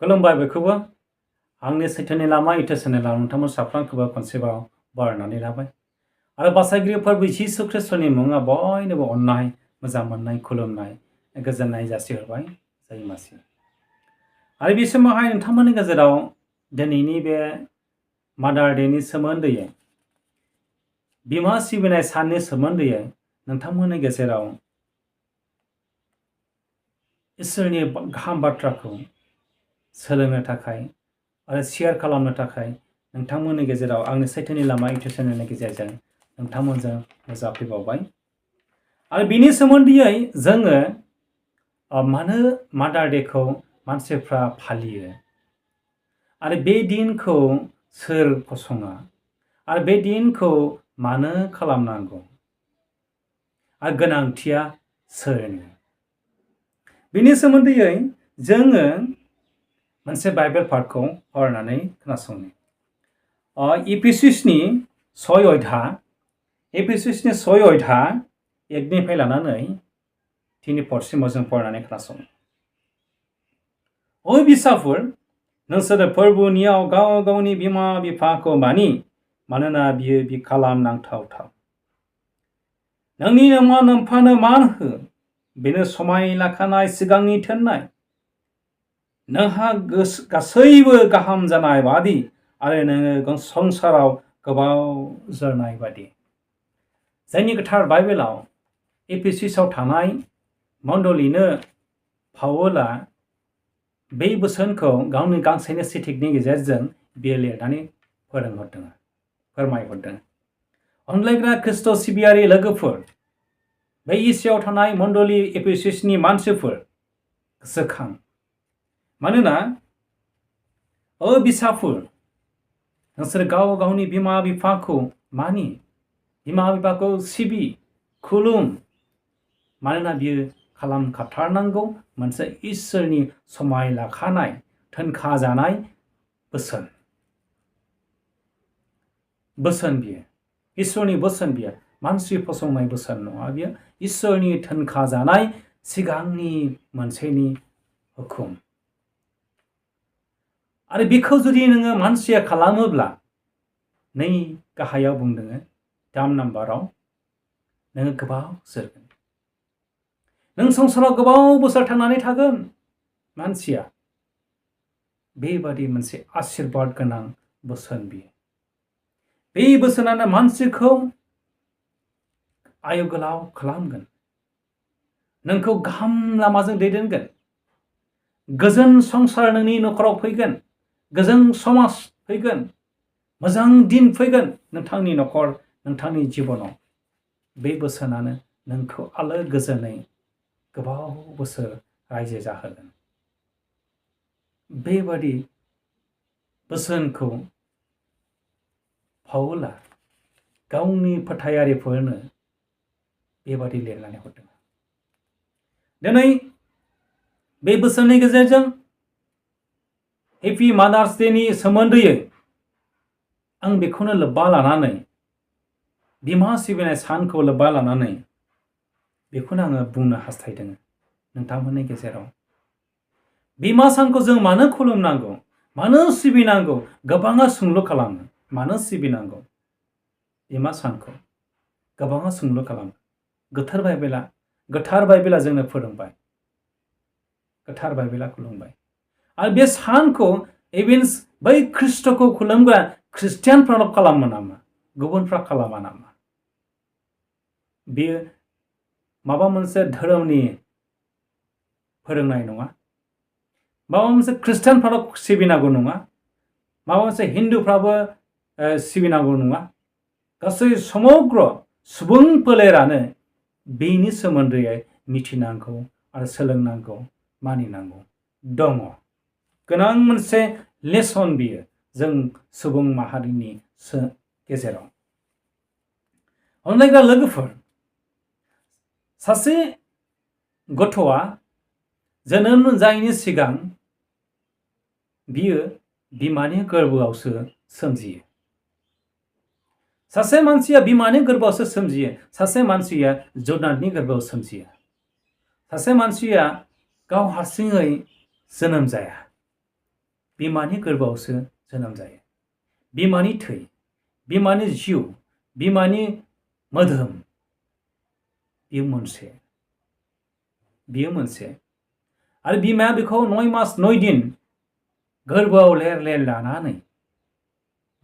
खुलुमबाय बयखौबो आंनि सैथोनि लामा इउटुब चेनेलाव नोंथांमोन साफ्रोमखौबो खनसेबाव बरायनानै लाबाय आरो बासायगिरि फोरबु जिसु ख्रिस्टनि मुङा बयनोबो अननाय मोजां मोननाय खुलुमनाय गोजोननाय जासिहरबाय जय मासि आरो बे समावहाय नोंथांमोननि गेजेराव दिनैनि बे मादार डेनि सोमोन्दै बिमा सिबिनाय साननि सोमोन्दै नोंथांमोननि गेजेराव इसोरनि गाहाम बाथ्राखौ सोलोंनो थाखाय आरो शेयार खालामनो थाखाय नोंथांमोननि गेजेराव आंनि सैथोनि लामा इउटुब चेनेलनि गेजेरजों नोंथांमोनजों नुजाफैबावबाय आरो बिनि सोमोन्दै जोङो मानो मादार डेखौ मानसिफ्रा फालियो आरो बे दिनखौ सोर फसङा आरो बे दिनखौ मानो खालामनांगौ आरो गोनांथिया सोरनि बिनि सोमोन्दै जोङो मोनसे बाइबेल पार्टखौ फरायनानै खोनासंनि एफिसुसनि 6 अध्याय 1निफ्राय लानानै 3 पदसिमाव जों फरायनानै खोनासंनि ओ बिसाफोर नोंसोर फोरबु नियाव गाव गावनि बिमा बिफाखौ मानि मानोना बियो खालामनांथावथाव नोंनि नोम्फानो मान हो बेनो समाय लाखानाय सिगांनि थोननाय नोंहा गासैबो गाहाम जानाय बादि आरो नोङो संसाराव गोबाव जोरनाय बादि जोंनि गोथार बाइबेलाव एफिसुसाव थानाय मण्डलिनो पाउला बे बोसोनखौ गावनि गांसेनि सिटिकनि गेजेरजों बियो लिरनानै फोरमायहरदों अनलायग्रा ख्रिस्ट सिबियारि लोगोफोर बे इसियाव थानाय मण्डलि एफिसुसनि मानसिफोर गोसोखां मानोना ओ बिसाफोर नोंसोर गाव गावनि बिमा बिफाखौ मानि बिमा बिफाखौ सिबि खुलुम मानोना बियो खालामखाथारनांगौ मोनसे इसोरनि समाय लाखानाय थोनखा जानाय बोसोन बियो इसोरनि बोसोन बियो मानसि फसंनाय बोसोन नङा बियो इसोरनि थोनखा जानाय सिगांनि मोनसेनि हुकुम आरो बेखौ जुदि नोङो मानसिया खालामोब्ला नै गाहायाव बुंदों दाम नाम्बाराव नोङो गोबाव जोरगोन नों संसाराव गोबाव बोसोर थांनानै थागोन मानसिया बेबादि मोनसे आशीर्बाद गोनां बोसोन बियो बे बोसोनानो मानसिखौ आयु गोलाव खालामगोन नोंखौ गाहाम लामाजों दैदेनगोन गोजोन संसार नोंनि नखराव फैगोन गोजोन समाज फैगोन मोजां दिन फैगोन नोंथांनि नखर नोंथांनि जिबनाव बे बोसोनानो नोंखौ आलो गोजोनै गोबाव बोसोर रायजो जाहोगोन बेबादि बोसोनखौ पाउला गावनि फोथायारिफोरनो बेबादि लिरनानै हरदों दिनै बे बोसोननि गेजेरजों हेपि मादार्स डेनि सोमोन्दै आं बेखौनो लोब्बा लानानै बिमा सिबिनाय सानखौ लोब्बा लानानै बेखौनो आङो बुंनो हास्थायदों नोंथांमोननि गेजेराव बिमा सानखौ जों मानो खुलुमनांगौ मानो सिबिनांगौ गोबाङा सोंलु खालामो मानो सिबिनांगौ बिमा सानखौ गोबाङा सोंलु खालामो गोथार बाइबेला जोंनो फोरोंबाय गोथार बाइबेला खुलुमबाय आरो बे सानखौ इभेन्स बै ख्रिस्टखौ खुलुमग्रा ख्रिस्टियानफ्राल' खालामो नामा गुबुनफ्रा खालामा नामा बेयो माबा मोनसे धोरोमनि फोरोंनाय नङा माबा मोनसे ख्रिस्टियानफ्राल' सिबिनांगौ नङा माबा मोनसे हिन्दुफ्राबो सिबिनांगौ नङा गासै समग्र सुबुं फोलेरानो बेनि सोमोन्दै मिथिनांगौ आरो सोलोंनांगौ मानिनांगौ दङ गोनां मोनसे लेसन बियो जों सुबुं माहारिनि गेजेराव अनलायग्रा लोगोफोर सासे गथ'आ जोनोम जायैनि सिगां बियो बिमानि गोरबोआवसो सोमजियो सासे मानसिया बिमानि गोरबोआवसो सोमजियो सासे मानसिया जुनारनि गोरबोआव सोमजियो सासे मानसिया गाव हारसिङै जोनोम जाया बिमानि गोरबोआवसो जोनोम जायो। बिमानि थै, बिमानि जिउ, बिमानि मोदोम, बियो मोनसे आरो बिमाया बेखौ 9 मास 9 दिन गोरबोआव लेर लेर लानानै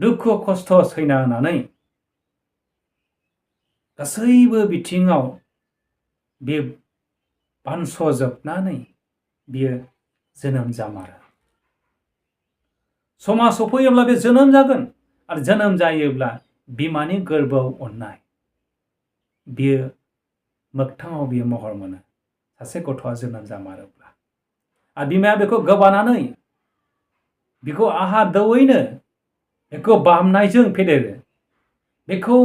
दुखु खस्थ' सैना होनानै गासैबो बिथिङाव बे बानस'जोबनानै बियो जोनोम जामारो। समा सफैयोब्ला बे जोनोम जागोन आरो जोनोम जायोब्ला बिमानि गोरबोआव अननाय बियो मोगथाङाव बियो महर मोनो सासे गथ'आ जोनोम जामारोब्ला। आरो बिमाया बेखौ गोबानानै बेखौ आहा दौवैनो बेखौ बामनायजों फेदेरो। बेखौ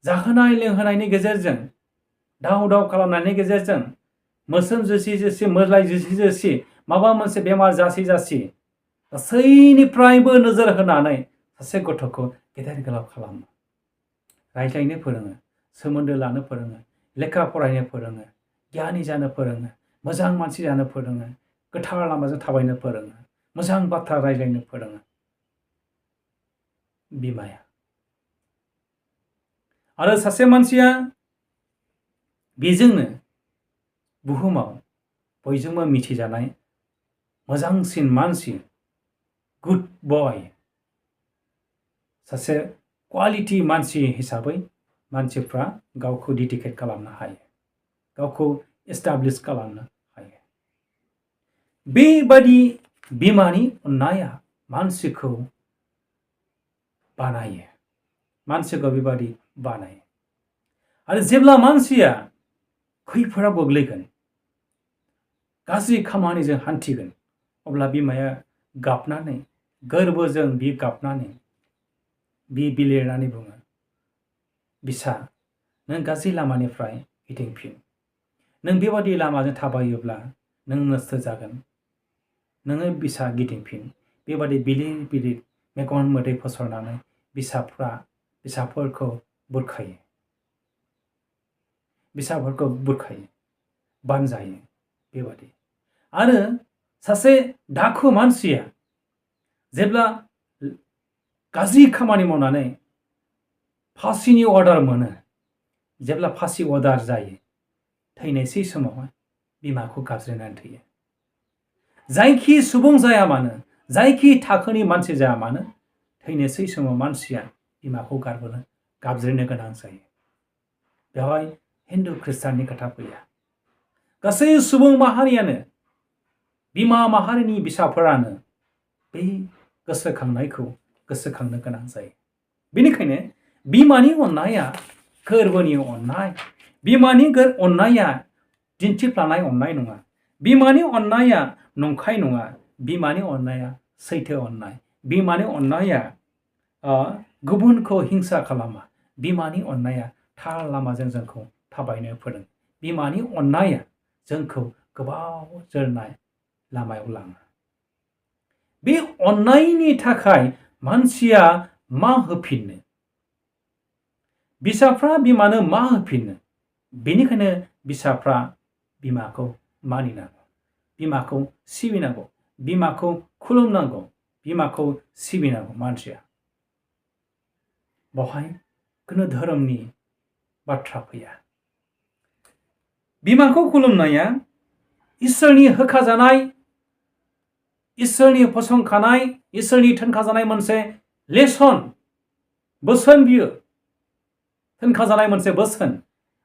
जाहोनाय लोंहोनायनि गेजेरजों दाव दाव खालामनायनि गेजेरजों मोस्रोम जोसि मोज्लाय जोसि माबा मोनसे बेमार जासि गासैनिफ्रायबो नोजोर होनानै सासे गथ'खौ गेदेर गोलाव खालामो। रायज्लायनो फोरोङो, सोमोन्दो लानो फोरोङो, लेखा फरायनो फोरोङो, गियानि जानो फोरोङो, मोजां मानसि जानो फोरोङो, गोथार लामाजों थाबायनो फोरोङो, मोजां बाथ्रा रायज्लायनो फोरोङो बिमाया। आरो सासे मानसिया बेजोंनो बुहुमाव बयजोंबो मिथिजानाय मोजांसिन मानसि, गुड बय, सासे क्वालिटी मानसि हिसाबै मानसिफ्रा गावखौ डेडिकेट खालामनो हायो, गावखौ एस्टाब्लिश खालामनो हायो। बेबादि बिमानि अननाया मानसिखौ बानायो, मानसिखौ बेबादि बानायो। आरो जेब्ला मानसिया खैफोदाव गोग्लैगोन, गाज्रि खामानिजों हान्थिगोन, अब्ला बिमाया गाबनानै गोरबोजों बि गाबनानै बि बिलिरनानै बुङो, बिसा नों गाज्रि लामानिफ्राय गिदिंफिन, नों बेबादि लामाजों थाबायोब्ला नों नस्थ' जागोन, नोङो बिसा गिदिंफिन। बेबादि बिलिर बिलिर मेगन मोदै फसरनानै बिसाफोरखौ बुरखायो, बानजायो बेबादि। आरो सासे डाकु मानसिया जेब्ला गाज्रि खामानि मावनानै फासिनि अर्डार मोनो, जेब्ला फासि अर्डार जायो, थैनायसै समावहाय बिमाखौ गाबज्रिनानै थैयो। जायखि सुबुं जाया मानो, जायखि थाखोनि मानसि जाया मानो, थैनोसै समाव मानसिया बिमाखौ गाबज्रिनो गोनां जायो। बेवहाय हिन्दु खृष्टाननि खोथा फैया। गासै सुबुं माहारियानो, बिमा माहारिनि बिसाफोरानो बे गोसोखांनायखौ गोसोखांनो गोनां जायो। बेनिखायनो बिमानि अननाया गोरबोनि अननाय, बिमानि अननाया दिन्थिफ्लानाय अननाय नङा, बिमानि अननाया नंखाय नङा, बिमानि अननाया सैथो अननाय, बिमानि अननाया गुबुनखौ हिंसा खालामा, बिमानि अननाया थार लामाजों जोंखौ थाबायनो फोरोङो, बिमानि अननाया जोंखौ गोबाव जोरनाय लामायाव लाङो। बे अननायनि थाखाय मानसिया मा होफिननो? बिसाफ्रा बिमानो मा होफिननो? बेनिखायनो बिसाफ्रा बिमाखौ मानिनांगौ, बिमाखौ सिबिनांगौ, बिमाखौ खुलुमनांगौ, बिमाखौ सिबिनांगौ मानसिया। बेवहाय खुनु धोरोमनि बाथ्रा फैया। बिमाखौ खुलुमनाया इसोरनि होखाजानाय, इसोरनि फसंखानाय, इसोरनि थोनखाजानाय मोनसे लेसन, बोसोन, बियो थोनखाजानाय मोनसे बोसोन।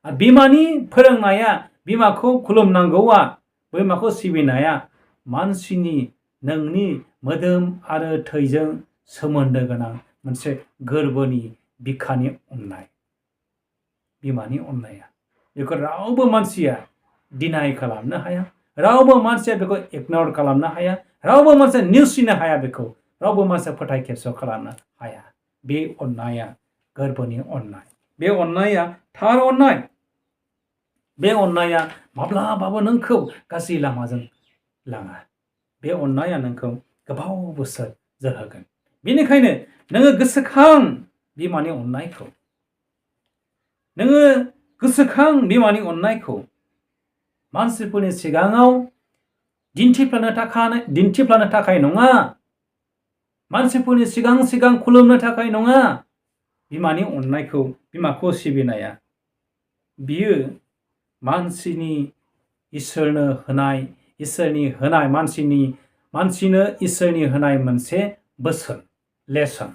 आरो बिमानि फोरोंनाया, बिमाखौ खुलुमनांगौआ, बिमाखौ सिबिनाया मानसिनि नोंनि मोदोम आरो थैजों सोमोन्दो गोनां मोनसे गोरबोनि बिखानि अननाय। बिमानि अननाया बेखौ रावबो मानसिया डिनाय खालामनो हाया, रावबो मानसिया बेखौ इगनर खालामनो हाया, रावबो मानसिया नेवसिनो हाया, बेखौ रावबो मानसिया फोथाय खेबस' खालामनो हाया। बे अननाया गोरबोनि अननाय, बे अननाया थार अननाय, बे अननाया माब्लाबाबो नोंखौ गाज्रि लामाजों लाङा, बे अननाया नोंखौ गोबाव बोसोर जोरहोगोन। बेनिखायनो नोङो गोसोखां बिमानि अननायखौ, नोङो गोसोखां बिमानि अननायखौ, मानसिफोरनि सिगाङाव दिन्थिफ्लानो थाखाय नङा, मानसिफोरनि सिगां सिगां खुलुमनो थाखाय नङा। बिमानि अननायखौ, बिमाखौ सिबिनाया बियो मानसिनि इसोरनो होनाय, मानसिनो इसोरनि होनाय मोनसे बोसोन, लेसन।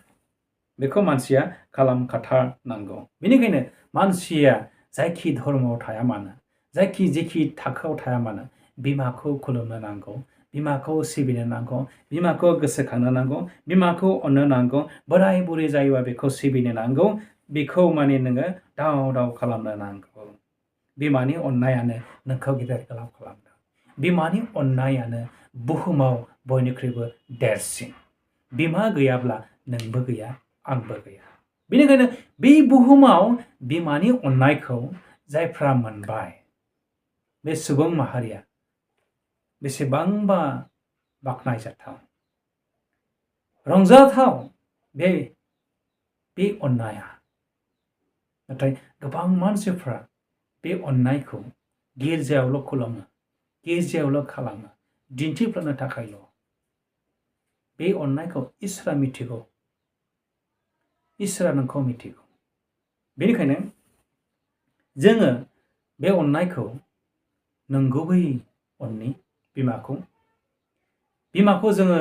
बेखौ मानसिया खालामखाथारनांगौ। बेनिखायनो मानसिया जायखि धर्मआव थाया मानो, जेखि थाखोआव थाया मानो, बिमाखौ खुलुमनो नांगौ, बिमाखौ सिबिनो नांगौ, बिमाखौ गोसोखांनो नांगौ, बिमाखौ अननो नांगौ। बोराय बुरै जायोबा बेखौ सिबिनो नांगौ, बेखौ माने नोङो दाव खालामनो नांगौ। बिमानि अननायानो नोंखौ गेदेर गोलाव खालामदों। बिमानि अननायानो बुहुमाव बयनिख्रुइबो देरसिन। बिमा गैयाब्ला नोंबो गैया, आंबो गैया। बेनिखायनो बे बुहुमाव बिमानि अननायखौ जायफ्रा मोनबाय, बे सुबुं माहारिया बेसेबांबा बाख्नायजाथाव, रंजाथाव बे अननाया। नाथाय गोबां मानसिफ्रा बे अननायखौ गिर्जायावल' खुलुमो, गिर्जायावल' खालामो, दिन्थिफ्लानो थाखायल'। बे अननायखौ इसोरा मिथिगौ, इसोरा नोंखौ मिथिगौ। बेनिखायनो जोङो बे अननायखौ नंगुबै अननि, बिमाखौ जोङो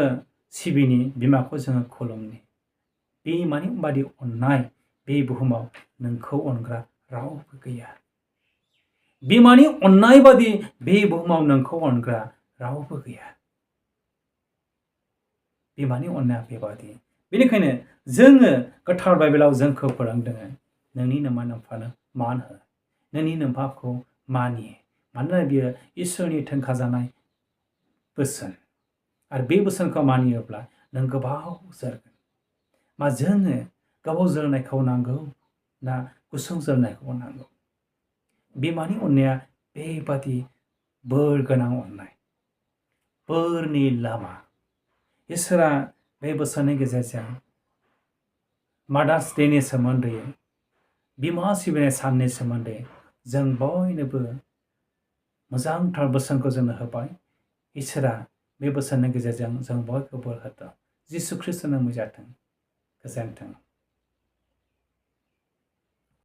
सिबिनि, बिमाखौ जोङो खुलुमनि। बिमानि बादि अननाय बे बुहुमाव नोंखौ अनग्रा रावबो गैया। बिमानि अननाय बादि बे बुहुमाव नोंखौ अनग्रा रावबो गैया। बिमानि अननाया बेबादि। बेनिखायनो जोङो गोथार बाइबेलाव जोंखौ फोरोंदों, नोंनि नोमा नोम्फानो मान हो, नोंनि नोम्फाखौ मानि। मानोना बियो इसोरनि थोनखाजानाय बोसोन। आरो बे बोसोनखौ मानियोब्ला नों गोबाव जोरगोन। मा जोङो गोबाव जोरनायखौ नांगौ ना गुसुं जोरनायखौ नांगौ? बिमानि अननाया बेबादि बोर गोनां अननाय, बोरनि लामा। इसोरा बे बोसोननि गेजेरजों मादार्स डेनि सोमोन्दै, बिमा सिबिनाय साननि सोमोन्दै जों बयनोबो मोजांथार बोसोनखौ जोंनो होबाय। इसोरा बे बोसोननि गेजेरजों जों बयखौबो होथों। जिसु ख्रिस्ट'नो मुं जाथों। गोजोन्थों।